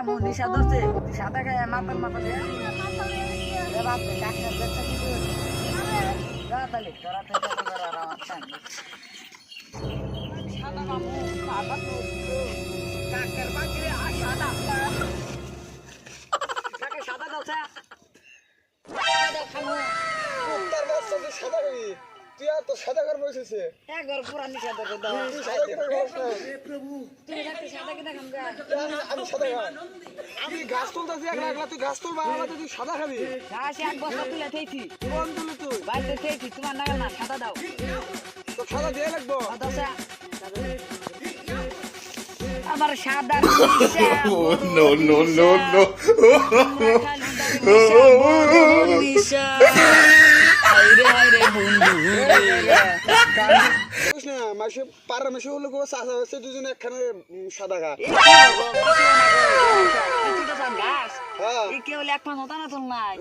কামু নিশা ধরছে সাদা খায় মাথার মাথা দিয়ে রাত ডাক্তার দেখছে কি তাড়াতাড়ি করা আমার সঙ্গে সাদা কামু সাদা তো কাকের বাকিরে সাদা কাকে সাদা দাওছে সাদা খামু তার বাচ্চা তুই সাদা খাবি তুই আর তো সাদা করে বসেছে একবার পুরা নিশা ধরে দাও সাদা করে খাস না তুই রাতে সাদা কিনা খামগা আমি সাদা খাই আমি গাছ তুলতেছি একলা তুই গাছ তুলবা আমাদের তুই সাদা খাবি ঘাস এক বস্তা তুলে থেইছি কোন তুলি তুই বাড়িতে থেইছি তোমার নাগাল না সাদা দাও তো সাদা দিয়ে লাগবো দাওছে আমার সাদা No, no, no, no. নিশা আইরে আইরে বন্ধু বুঝ না মাসে পাড়ার মাসে হলো গো চাষা হচ্ছে দুজনে একখানে সাদা খা গাছ হ্যাঁ এই কেউ এক পাঁচ হতা না তোর নাই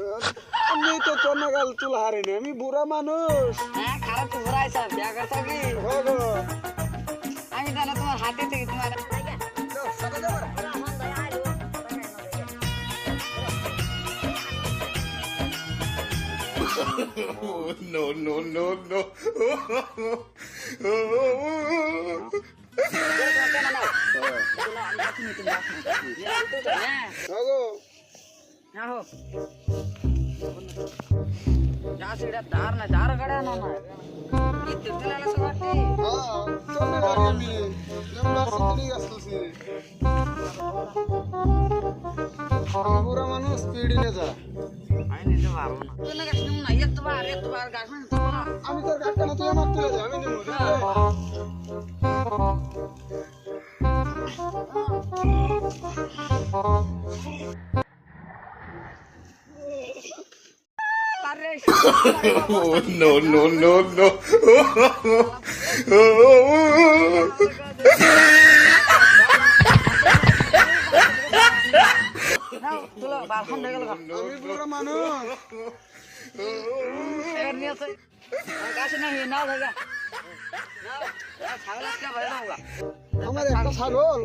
আমি তো তোর নাগাল তুলা হারিনি আমি বুড়া মানুষ হ্যাঁ খারাপ তো ঘুরাই সব জায়গা থাকি হ্যাঁ গো আমি তাহলে তোমার হাতে থেকে তোমার সাদা যাবার No, no, no, no. হ্যাঁ গো ধার না ধার গাড়া না সবাই হ্যাঁ চলে বাড়ি আমি এমবার সিটি গাছ তুলছি আমি বুড়া মানুষ পিড়ি নে যা আমি নিতে পারবো না তুই না গাছ নেব না একবার গাছ না তো না আমি তোর গাছটা না তুই আমার তুলে যা আমি নেবো আরে No, no, no, no. নাও তুলো বালখন হয়ে গেল আমি বুড়া মানুষ এর নিয়ে আছে গাছ না হে নাও ভাইয়া নাও ছাগল আসলে ভাই নাও আমার একটা ছাগল